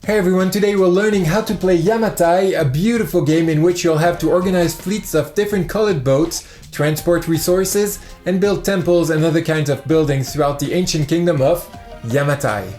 Hey everyone, today we're learning how to play Yamatai, a beautiful game in which you'll have to organize fleets of different colored boats, transport resources, and build temples and other kinds of buildings throughout the ancient kingdom of Yamatai.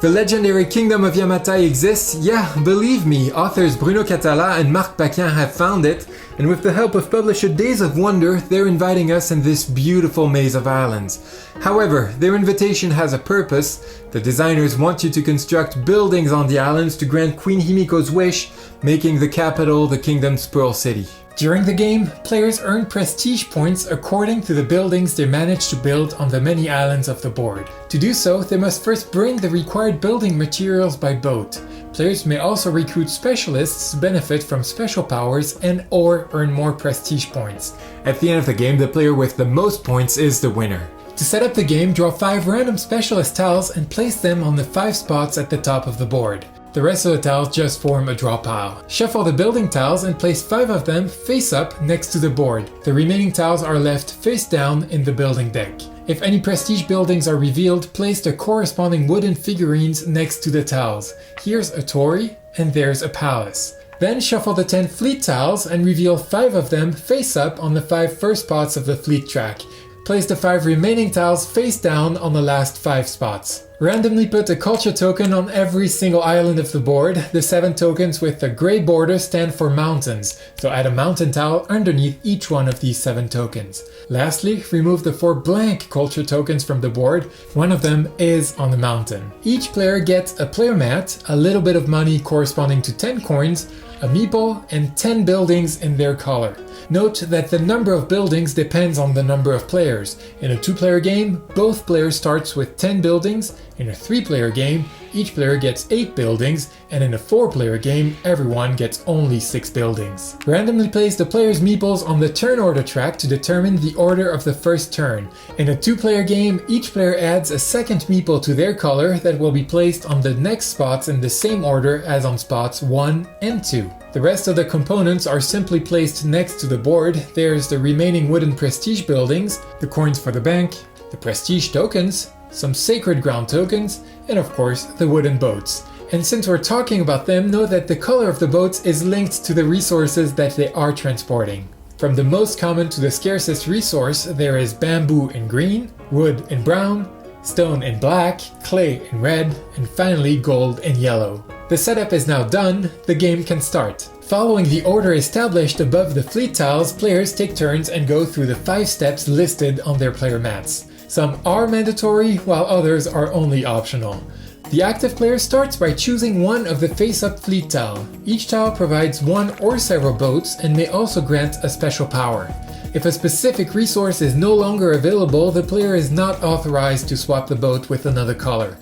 The legendary kingdom of Yamatai exists? Yeah, believe me, authors Bruno Catala and Marc Paquin have found it, and with the help of publisher Days of Wonder, they're inviting us in this beautiful maze of islands. However, their invitation has a purpose. The designers want you to construct buildings on the islands to grant Queen Himiko's wish, making the capital the kingdom's Pearl City. During the game, players earn prestige points according to the buildings they manage to build on the many islands of the board. To do so, they must first bring the required building materials by boat. Players may also recruit specialists to benefit from special powers and/or earn more prestige points. At the end of the game, the player with the most points is the winner. To set up the game, draw 5 random specialist tiles and place them on the 5 spots at the top of the board. The rest of the tiles just form a draw pile. Shuffle the building tiles and place 5 of them face up next to the board. The remaining tiles are left face down in the building deck. If any prestige buildings are revealed, place the corresponding wooden figurines next to the tiles. Here's a torii and there's a palace. Then shuffle the 10 fleet tiles and reveal 5 of them face up on the 5 first spots of the fleet track. Place the 5 remaining tiles face down on the last 5 spots. Randomly put a culture token on every single island of the board. The 7 tokens with the gray border stand for mountains, so add a mountain tile underneath each one of these 7 tokens. Lastly, remove the 4 blank culture tokens from the board. One of them is on the mountain. Each player gets a player mat, a little bit of money corresponding to 10 coins, a meeple, and 10 buildings in their color. Note that the number of buildings depends on the number of players. In a 2-player game, both players starts with 10 buildings. In a 3-player game, each player gets 8 buildings, and in a 4-player game, everyone gets only 6 buildings. Randomly place the players' meeples on the turn order track to determine the order of the first turn. In a 2-player game, each player adds a second meeple to their color that will be placed on the next spots in the same order as on spots 1 and 2. The rest of the components are simply placed next to the board. There's the remaining wooden prestige buildings, the coins for the bank, the prestige tokens, some sacred ground tokens, and of course the wooden boats. And since we're talking about them, know that the color of the boats is linked to the resources that they are transporting. From the most common to the scarcest resource, there is bamboo in green, wood in brown, stone in black, clay in red, and finally gold in yellow. The setup is now done, the game can start. Following the order established above the fleet tiles, players take turns and go through the 5 steps listed on their player mats. Some are mandatory, while others are only optional. The active player starts by choosing one of the face-up fleet tile. Each tile provides one or several boats and may also grant a special power. If a specific resource is no longer available, the player is not authorized to swap the boat with another color.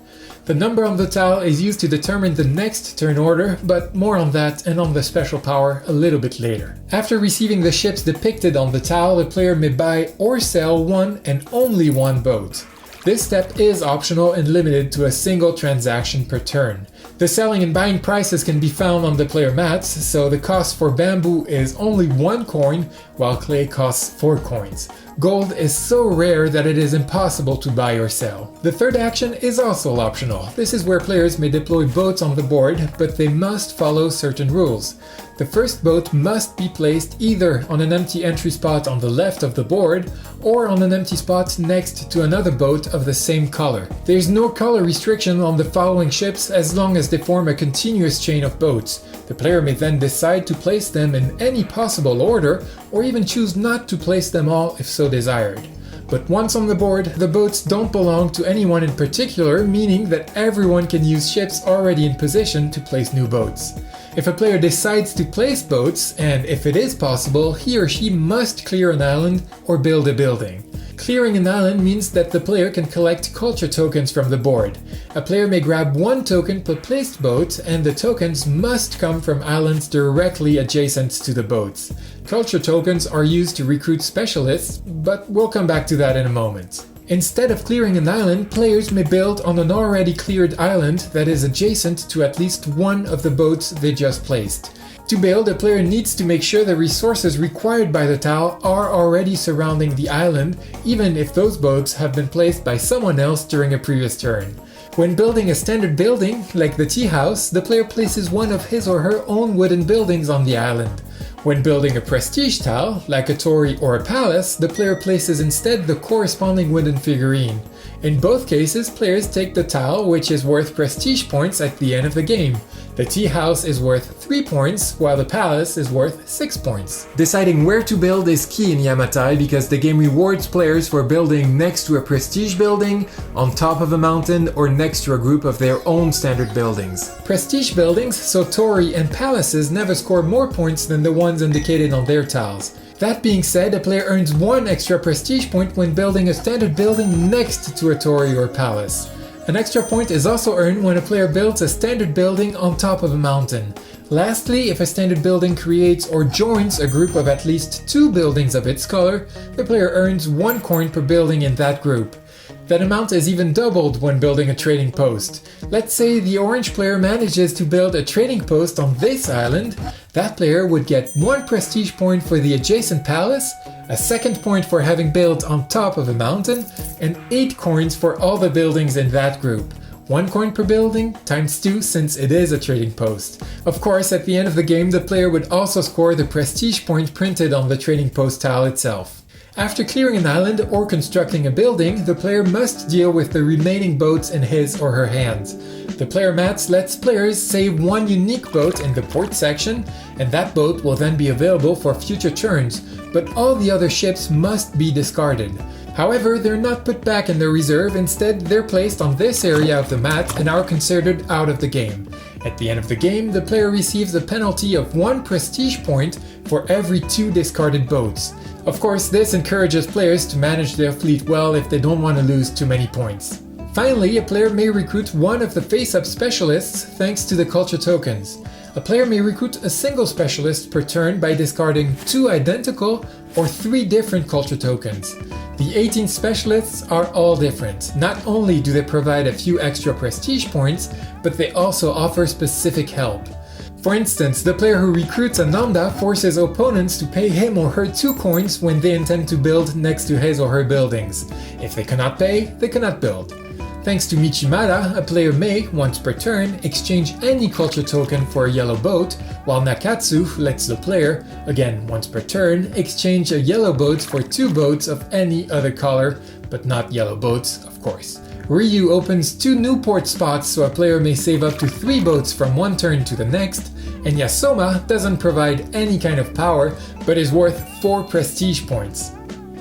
The number on the tile is used to determine the next turn order, but more on that and on the special power a little bit later. After receiving the ships depicted on the tile, the player may buy or sell one and only one boat. This step is optional and limited to a single transaction per turn. The selling and buying prices can be found on the player mats, so the cost for bamboo is only 1 coin, while clay costs 4 coins. Gold is so rare that it is impossible to buy or sell. The third action is also optional. This is where players may deploy boats on the board, but they must follow certain rules. The first boat must be placed either on an empty entry spot on the left of the board, or on an empty spot next to another boat of the same color. There's no color restriction on the following ships as long as they form a continuous chain of boats. The player may then decide to place them in any possible order, or even choose not to place them all if so desired. But once on the board, the boats don't belong to anyone in particular, meaning that everyone can use ships already in position to place new boats. If a player decides to place boats, and if it is possible, he or she must clear an island or build a building. Clearing an island means that the player can collect culture tokens from the board. A player may grab 1 token per placed boat, and the tokens must come from islands directly adjacent to the boats. Culture tokens are used to recruit specialists, but we'll come back to that in a moment. Instead of clearing an island, players may build on an already cleared island that is adjacent to at least one of the boats they just placed. To build, a player needs to make sure the resources required by the tile are already surrounding the island, even if those boats have been placed by someone else during a previous turn. When building a standard building, like the tea house, the player places one of his or her own wooden buildings on the island. When building a prestige tile, like a torii or a palace, the player places instead the corresponding wooden figurine. In both cases, players take the tile, which is worth prestige points at the end of the game. The tea house is worth 3 points, while the palace is worth 6 points. Deciding where to build is key in Yamatai because the game rewards players for building next to a prestige building, on top of a mountain, or next to a group of their own standard buildings. Prestige buildings, so torii and palaces, never score more points than the ones indicated on their tiles. That being said, a player earns 1 extra prestige point when building a standard building next to a torii or palace. An extra point is also earned when a player builds a standard building on top of a mountain. Lastly, if a standard building creates or joins a group of at least 2 buildings of its color, the player earns 1 coin per building in that group. That amount is even doubled when building a trading post. Let's say the orange player manages to build a trading post on this island. That player would get 1 prestige point for the adjacent palace, a 2nd point for having built on top of a mountain, and 8 coins for all the buildings in that group. 1 coin per building, times 2 since it is a trading post. Of course, at the end of the game, the player would also score the prestige point printed on the trading post tile itself. After clearing an island or constructing a building, the player must deal with the remaining boats in his or her hands. The player mats lets players save 1 unique boat in the port section, and that boat will then be available for future turns, but all the other ships must be discarded. However, they're not put back in the reserve, instead they're placed on this area of the mat and are considered out of the game. At the end of the game, the player receives a penalty of 1 prestige point for every 2 discarded boats. Of course, this encourages players to manage their fleet well if they don't want to lose too many points. Finally, a player may recruit one of the face-up specialists thanks to the culture tokens. A player may recruit a single specialist per turn by discarding 2 identical or 3 different culture tokens. The 18 specialists are all different. Not only do they provide a few extra prestige points, but they also offer specific help. For instance, the player who recruits a Nanda forces opponents to pay him or her 2 coins when they intend to build next to his or her buildings. If they cannot pay, they cannot build. Thanks to Michimara, a player may, once per turn, exchange any culture token for a yellow boat, while Nakatsu lets the player, again once per turn, exchange a yellow boat for 2 boats of any other color, but not yellow boats, of course. Ryu opens 2 new port spots so a player may save up to 3 boats from one turn to the next, and Yasoma doesn't provide any kind of power, but is worth 4 prestige points.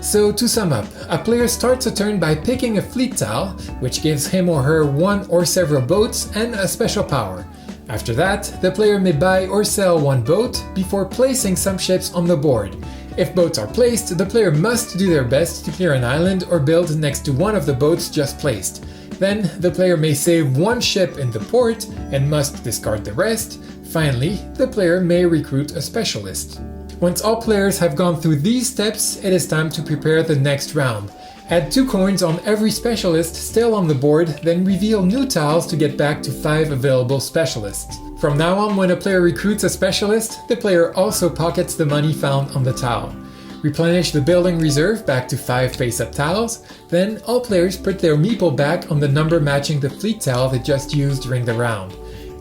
So to sum up, a player starts a turn by picking a fleet tile, which gives him or her 1 or several boats and a special power. After that, the player may buy or sell 1 boat before placing some ships on the board. If boats are placed, the player must do their best to clear an island or build next to one of the boats just placed. Then, the player may save 1 ship in the port and must discard the rest. Finally, the player may recruit a specialist. Once all players have gone through these steps, it is time to prepare the next round. Add 2 coins on every specialist still on the board, then reveal new tiles to get back to 5 available specialists. From now on, when a player recruits a specialist, the player also pockets the money found on the tile. Replenish the building reserve back to 5 face-up tiles, then all players put their meeple back on the number matching the fleet tile they just used during the round.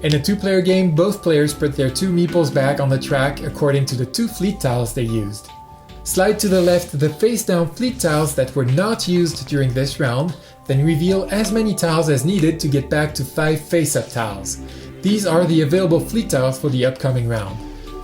In a 2-player game, both players put their 2 meeples back on the track according to the 2 fleet tiles they used. Slide to the left the face-down fleet tiles that were not used during this round, then reveal as many tiles as needed to get back to 5 face-up tiles. These are the available fleet tiles for the upcoming round.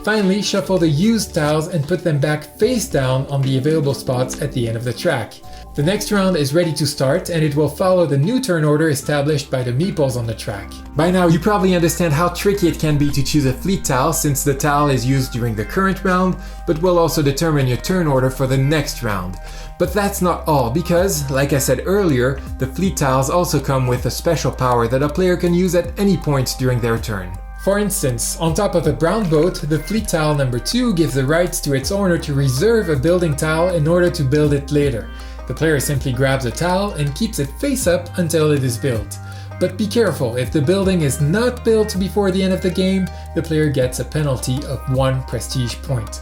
Finally, shuffle the used tiles and put them back face down on the available spots at the end of the track. The next round is ready to start, and it will follow the new turn order established by the meeples on the track. By now, you probably understand how tricky it can be to choose a fleet tile since the tile is used during the current round, but will also determine your turn order for the next round. But that's not all, because, like I said earlier, the fleet tiles also come with a special power that a player can use at any point during their turn. For instance, on top of a brown boat, the fleet tile number 2 gives the rights to its owner to reserve a building tile in order to build it later. The player simply grabs a tile and keeps it face up until it is built. but be careful, if the building is not built before the end of the game, the player gets a penalty of 1 prestige point.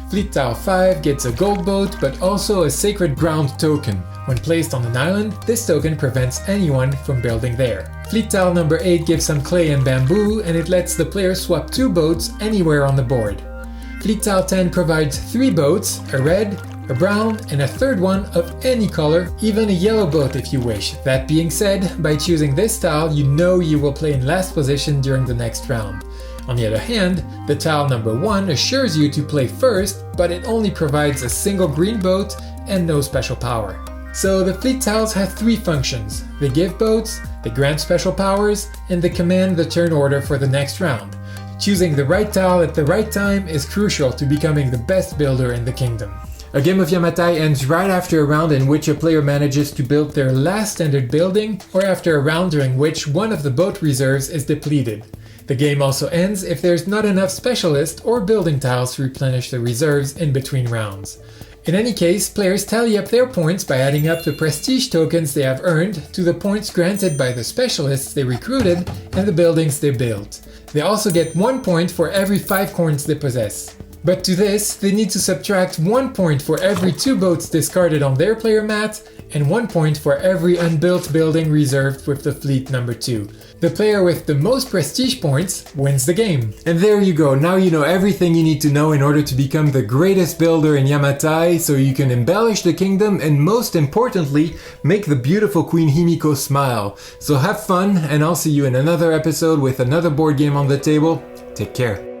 Fleet Tile 5 gets a gold boat, but also a sacred ground token. When placed on an island, this token prevents anyone from building there. Fleet Tile number 8 gives some clay and bamboo, and it lets the player swap 2 boats anywhere on the board. Fleet Tile 10 provides 3 boats, a red, a brown, and a third one of any color, even a yellow boat if you wish. That being said, by choosing this tile, you know you will play in last position during the next round. On the other hand, the tile number 1 assures you to play first, but it only provides a single green boat and no special power. So the fleet tiles have 3 functions. They give boats, they grant special powers, and they command the turn order for the next round. Choosing the right tile at the right time is crucial to becoming the best builder in the kingdom. A game of Yamatai ends right after a round in which a player manages to build their last standard building, or after a round during which one of the boat reserves is depleted. The game also ends if there's not enough specialist or building tiles to replenish the reserves in between rounds. In any case, players tally up their points by adding up the prestige tokens they have earned to the points granted by the specialists they recruited and the buildings they built. They also get 1 point for every 5 coins they possess. But to this, they need to subtract 1 point for every 2 boats discarded on their player mat, and 1 point for every unbuilt building reserved with the fleet number 2. The player with the most prestige points wins the game. And there you go, now you know everything you need to know in order to become the greatest builder in Yamatai, so you can embellish the kingdom and most importantly, make the beautiful Queen Himiko smile. So have fun, and I'll see you in another episode with another board game on the table. Take care.